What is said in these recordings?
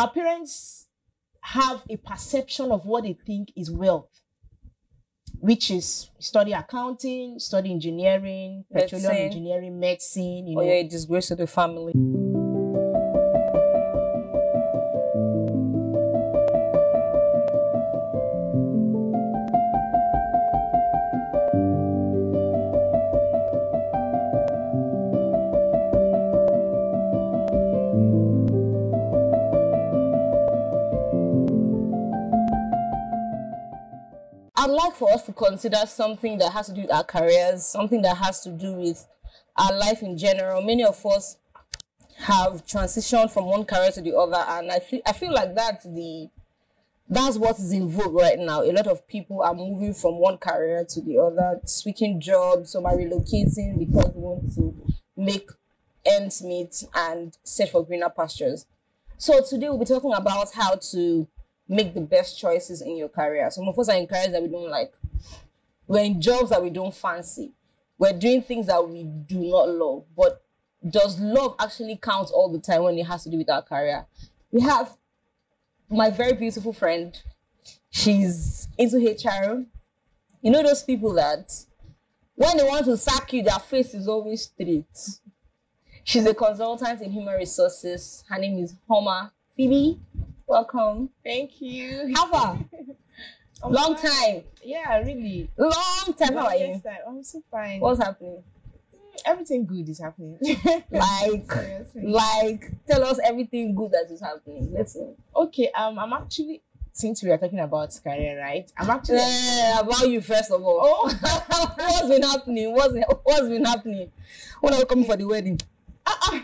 our parents have a perception of what they think is wealth, which is study accounting, study engineering, petroleum engineering, medicine, you know. Or you're a disgrace to the family. I'd like for us to consider something that has to do with our careers, something that has to do with our life in general. Many of us have transitioned from one career to the other, and I feel like that's what is in vogue right now. A lot of people are moving from one career to the other, switching jobs, some are relocating because they want to make ends meet and search for greener pastures. So today we'll be talking about how to make the best choices in your career. Some of us are in careers that we don't like. We're in jobs that we don't fancy. We're doing things that we do not love. But does love actually count all the time when it has to do with our career? We have my very beautiful friend. She's into HR. You know those people that when they want to sack you, their face is always straight. She's a consultant in human resources. Her name is Homa Phoebe. Welcome. Thank you. How far? Long time. Yeah, really. Long time. How are you? I'm so fine. What's happening? Everything good is happening. Tell us everything good that is happening. Let's know. Okay, I'm actually, since we are talking about career, right? I'm actually about you first of all. Oh, what's been happening? What's been happening? When are you coming for the wedding? Oh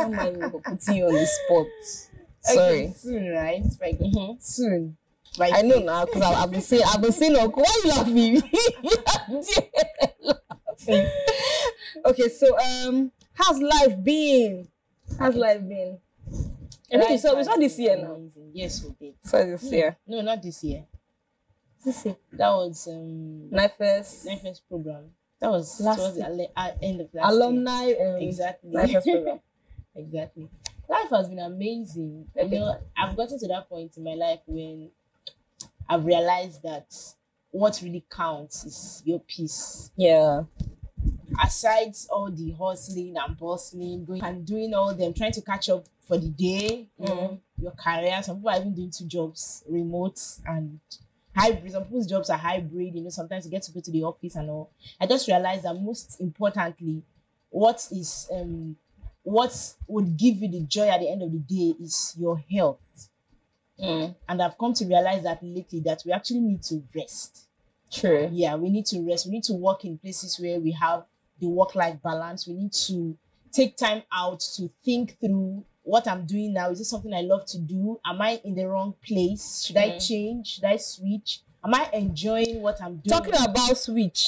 my God, putting you on the spot. Sorry. Okay, soon, right? Soon. I know now because I've been saying, why are you laughing? Okay, so how's life been? Okay, so we saw this year now. Yes, we did. So this year? No, not this year. This year. That was NIFES program. That was towards the end of last alumni year. Exactly. NIFES program. Exactly. Life has been amazing. Okay. You know, I've gotten to that point in my life when I've realized that what really counts is your peace. Yeah. Aside all the hustling and bustling, going and doing all them, trying to catch up for the day, you know, your career. Some people are even doing 2 jobs, remote and hybrid. Some people's jobs are hybrid, you know, sometimes you get to go to the office and all. I just realized that most importantly, what would give you the joy at the end of the day is your health. And I've come to realize that lately that we actually need to rest. True. Yeah, we need to rest. We need to work in places where we have the work-life balance. We need to take time out to think through what I'm doing now. Is this something I love to do? Am I in the wrong place? Should I change? Should I switch? Am I enjoying what I'm doing? Talking about switch,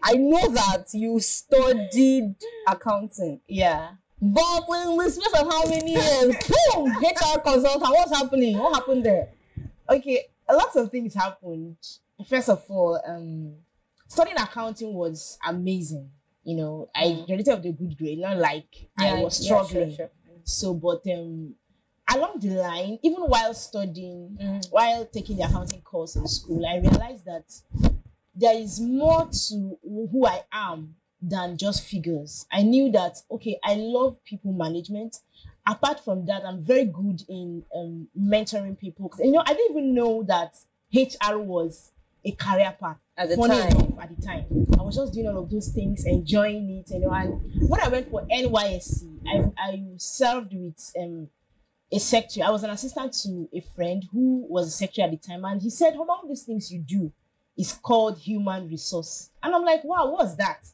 I know that you studied accounting. Yeah. But in the space of how many years? Boom! HR consultant. What's happening? What happened there? Okay, a lot of things happened. First of all, studying accounting was amazing. You know, I graduated with a good grade, not like I was struggling. Yeah, sure. So, but along the line, even while studying, while taking the accounting course in school, I realized that there is more to who I am than just figures. I knew that, okay, I love people management. Apart from that, I'm very good in mentoring people. You know, I didn't even know that HR was a career path at the time. At the time, I was just doing all of those things, enjoying it, you know. And when I went for NYSC, I served with a secretary. I was an assistant to a friend who was a secretary at the time, and he said, "How about these things you do is called human resource?" And I'm like, "Wow, what's that?"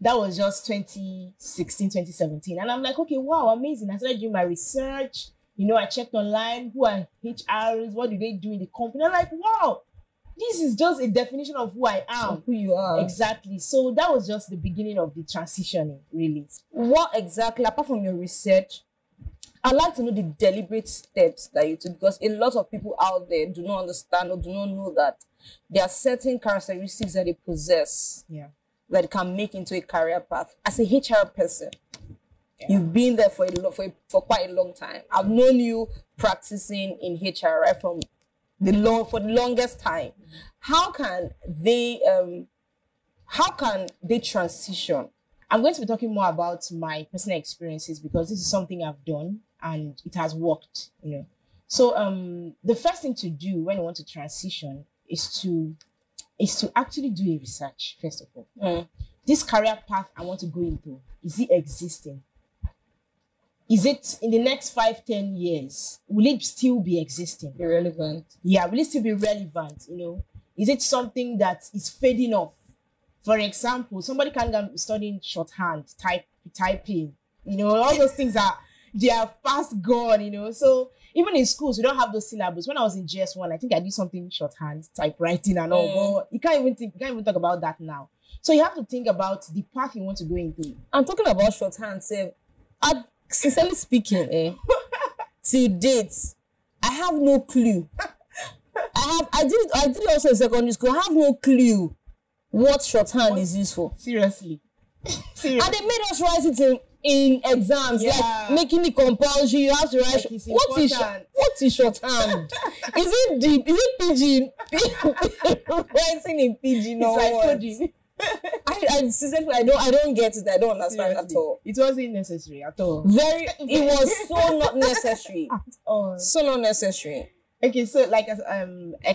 That was just 2016, 2017. And I'm like, okay, wow, amazing. I started doing my research. You know, I checked online, who are HRs, what do they do in the company? I'm like, wow, this is just a definition of who I am. Of who you are. Exactly. So that was just the beginning of the transitioning, really. What exactly, apart from your research, I'd like to know the deliberate steps that you took, because a lot of people out there do not understand or do not know that there are certain characteristics that they possess. Yeah. That can make into a career path. As a HR person, You've been there for quite a long time. I've known you practicing in HR right from for the longest time. How can they transition? I'm going to be talking more about my personal experiences because this is something I've done and it has worked, you know. So the first thing to do when you want to transition is to actually do a research, first of all. This career path I want to go into, is it existing? Is it in the next 5-10 years? Will it still be existing? Be relevant. Yeah, will it still be relevant? You know, is it something that is fading off? For example, somebody can be studying shorthand, typing. You know, all those things they are fast gone. You know, so even in schools we don't have those syllables. When I was in GS1, I think I did something shorthand, typewriting and all. But you can't even talk about that now. So you have to think about the path you want to go into. I'm talking about shorthand, say, sincerely speaking, to date, I have no clue. I did it also in secondary school. I have no clue what shorthand is used for. Seriously. And they made us write it in exams, like making it compulsory. You have to write. Like what is shorthand? Is it pidgin? Writing in pidgin or what? I sincerely, I don't get it. I don't understand at all. It wasn't necessary at all. It was so not necessary. At all. So not necessary. Okay, so like I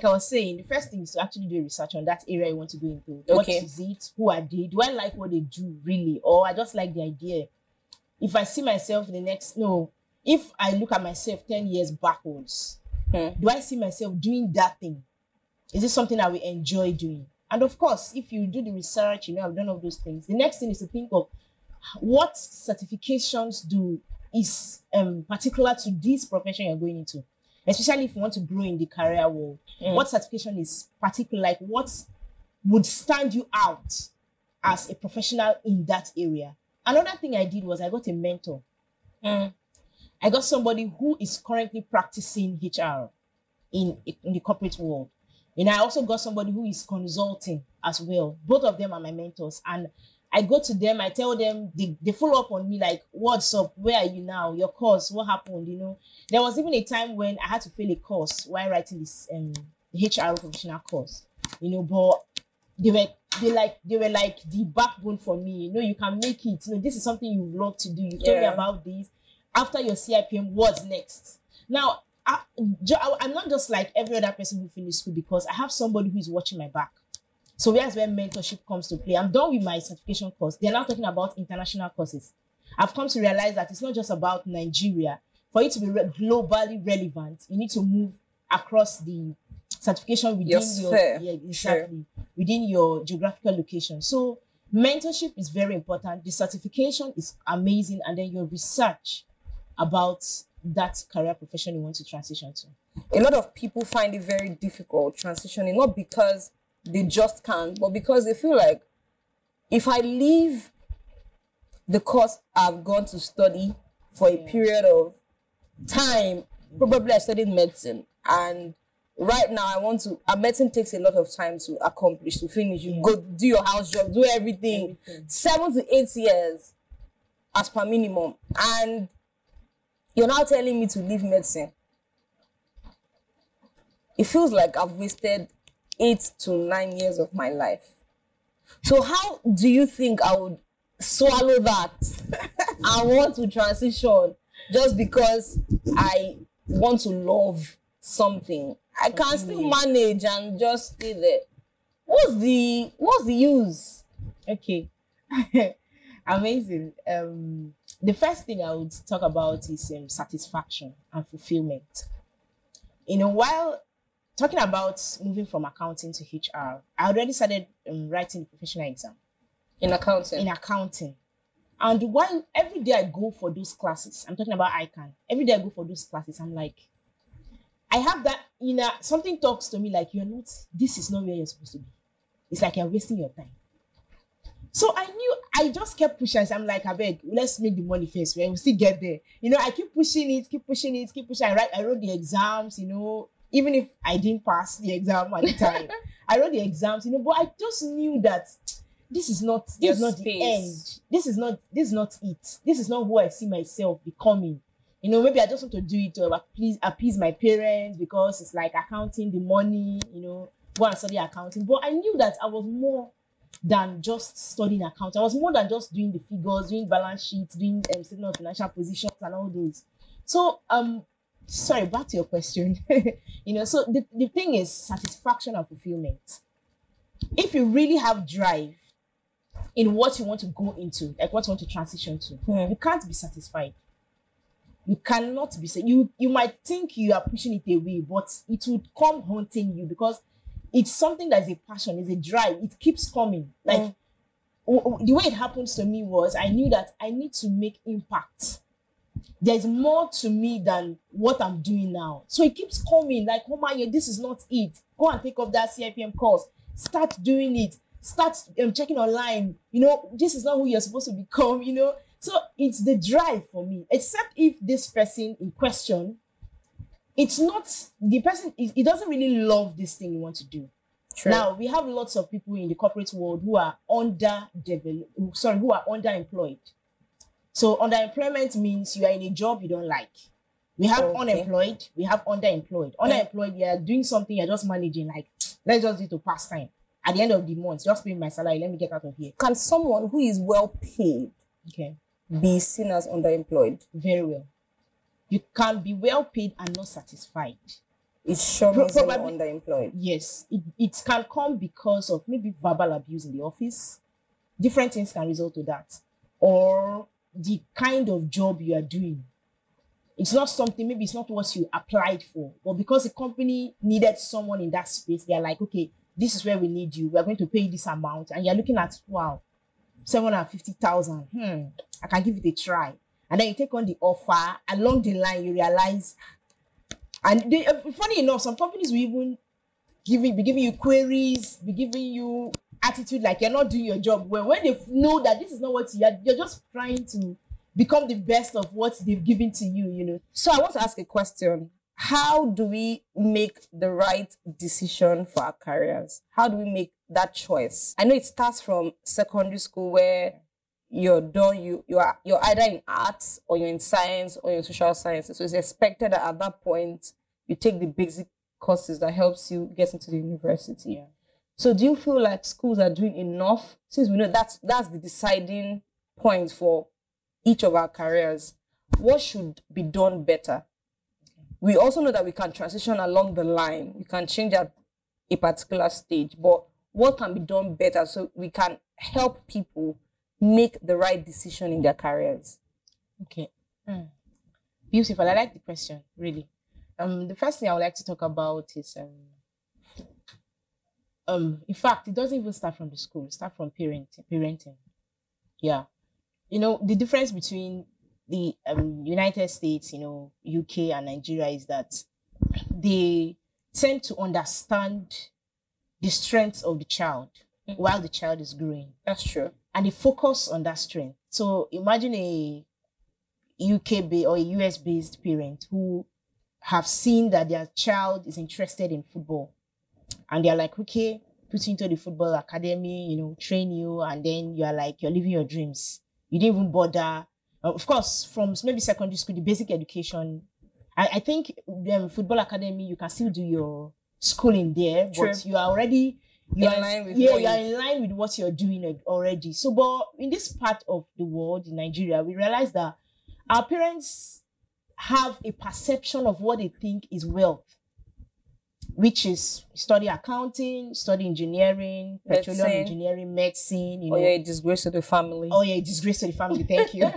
was saying, the first thing is to actually do research on that area you want to go into. Okay. What is it? Who are they? Do I like what they do really, or I just like the idea? If I see myself if I look at myself 10 years backwards, do I see myself doing that thing? Is it something I will enjoy doing? And of course, if you do the research, you know, I've done all those things. The next thing is to think of what certifications is particular to this profession you're going into, especially if you want to grow in the career world. What certification is particular? Like what would stand you out as a professional in that area? Another thing I did was I got a mentor. I got somebody who is currently practicing HR in the corporate world. And I also got somebody who is consulting as well. Both of them are my mentors. And I go to them, I tell them, they follow up on me like, what's up? Where are you now? Your course, what happened? You know, there was even a time when I had to fail a course while writing this the HR professional course. You know, but they were like the backbone for me. You know, you can make it. You know, this is something you love to do. You told me about this. After your CIPM, what's next? Now, I'm not just like every other person who finished school because I have somebody who is watching my back. So that's where mentorship comes to play. I'm done with my certification course. They're now talking about international courses. I've come to realize that it's not just about Nigeria. For it to be globally relevant, you need to move across the certification within within your geographical location. So mentorship is very important. The certification is amazing, and then your research about that career profession you want to transition to. A lot of people find it very difficult transitioning, not because they just can't, but because they feel like if I leave the course I've gone to study for a period of time, probably I studied medicine, and right now medicine takes a lot of time to accomplish, to finish. You go do your house job, do everything. 7 to 8 years as per minimum, and you're now telling me to leave medicine. It feels like I've wasted 8 to 9 years of my life. So how do you think I would swallow that I want to transition just because I want to love something? I can still manage and just stay there. What's the use? Okay. Amazing. The first thing I would talk about is satisfaction and fulfillment. You know, while talking about moving from accounting to HR, I already started writing the professional exam. In accounting? In accounting. And while every day I go for those classes, I'm talking about ICANN, every day I go for those classes, I'm like, I have that something talks to me like, this is not where you're supposed to be. It's like you're wasting your time. So I just kept pushing. I'm like, I beg, let's make the money first. We'll still get there. You know, I keep pushing it. I wrote the exams, you know, even if I didn't pass the exam at the time. I wrote the exams, you know, but I just knew that this is not Space. the end. This is not it. This is not who I see myself becoming. You know, maybe I just want to do it to appease my parents because it's like accounting, the money, you know, go and study accounting. But I knew that I was more than just studying accounting. I was more than just doing the figures, doing balance sheets, doing statement of financial positions and all those. So sorry, back to your question. You know, so the thing is satisfaction and fulfillment. If you really have drive in what you want to go into, like what you want to transition to, you can't be satisfied. You cannot be you might think you are pushing it away, but it would come haunting you because it's something that is a passion, is a drive. It keeps coming. Like the way it happens to me was I knew that I need to make impact. There's more to me than what I'm doing now. So it keeps coming like, oh my, this is not it. Go and take up that CIPM course. Start doing it. Start checking online. You know, this is not who you're supposed to become, you know. So it's the drive for me, except if this person in question, it's not the person, he doesn't really love this thing you want to do. True. Now, we have lots of people in the corporate world who are underemployed. So underemployment means you are in a job you don't like. We have unemployed, we have underemployed. Underemployed, you are doing something, you're just managing, like, let's just do it to pass time. At the end of the month, just pay my salary, let me get out of here. Can someone who is well paid be seen as underemployed? Very well. You can be well paid and not satisfied. It sure means you're underemployed. Yes. It can come because of maybe verbal abuse in the office. Different things can result to that. Or the kind of job you are doing. It's not something, maybe it's not what you applied for. But because the company needed someone in that space, they're like, okay, this is where we need you. We're going to pay you this amount. And you're looking at, wow, 750,000. I can give it a try. And then you take on the offer. Along the line, you realize, and funny enough, some companies will even be giving you queries, be giving you attitude like you're not doing your job well. When they know that this is not what you're just trying to become the best of what they've given to you, you know. So I want to ask a question. How do we make the right decision for our careers? How do we make that choice? I know it starts from secondary school where you're either in arts or you're in science or you're in social sciences. So it's expected that at that point you take the basic courses that helps you get into the university. Yeah. So do you feel like schools are doing enough? Since we know that's the deciding point for each of our careers, what should be done better? We also know that we can transition along the line. We can change at a particular stage, but what can be done better so we can help people make the right decision in their careers? Okay. Beautiful. I like the question, really. The first thing I would like to talk about is, in fact, it doesn't even start from the school. It starts from parenting. Yeah. You know, the difference between the United States, you know, UK and Nigeria is that they tend to understand the strengths of the child while the child is growing. That's true. And they focus on that strength. So imagine a UK-based or a US-based parent who have seen that their child is interested in football. And they're like, okay, put you into the football academy, you know, train you, and then you're like, you're living your dreams. You didn't even bother. Of course, from maybe secondary school, the basic education, I think football academy, you can still do your schooling there, True. but you are already you're in line with what you're doing already. So, but in this part of the world, in Nigeria, we realize that our parents have a perception of what they think is wealth, which is study accounting, study engineering, petroleum engineering, medicine. You know, you're a disgrace to the family. Oh, yeah, a disgrace to the family. Thank you.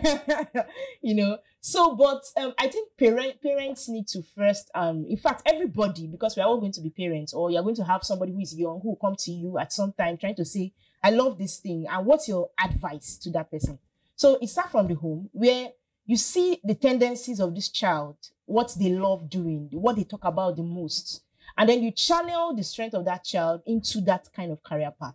You know, so, but I think parents need to first, in fact, everybody, because we're all going to be parents, or you're going to have somebody who is young who will come to you at some time trying to say, I love this thing. And what's your advice to that person? So it starts from the home where you see the tendencies of this child, what they love doing, what they talk about the most. And then you channel the strength of that child into that kind of career path.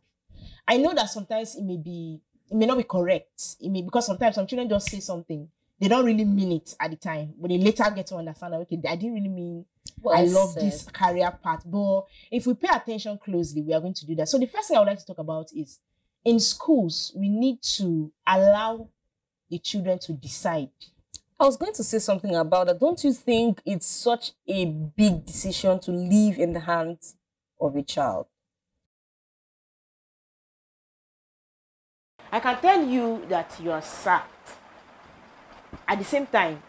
I know that sometimes it may not be correct. Because sometimes some children just say something. They don't really mean it at the time, but they later get to understand that, okay, I didn't really mean I love this career path. But if we pay attention closely, we are going to do that. So the first thing I would like to talk about is in schools, we need to allow the children to decide. I was going to say something about that. Don't you think it's such a big decision to leave in the hands of a child? I can tell you that you are sacked. At the same time,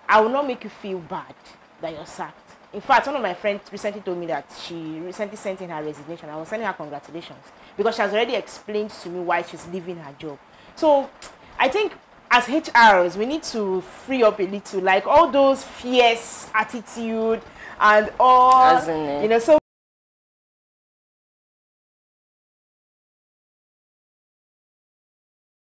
I will not make you feel bad that you're sacked. In fact, one of my friends recently told me that she recently sent in her resignation. I was sending her congratulations because she has already explained to me why she's leaving her job. So I think as HRs, we need to free up a little, like all those fierce attitude and all, so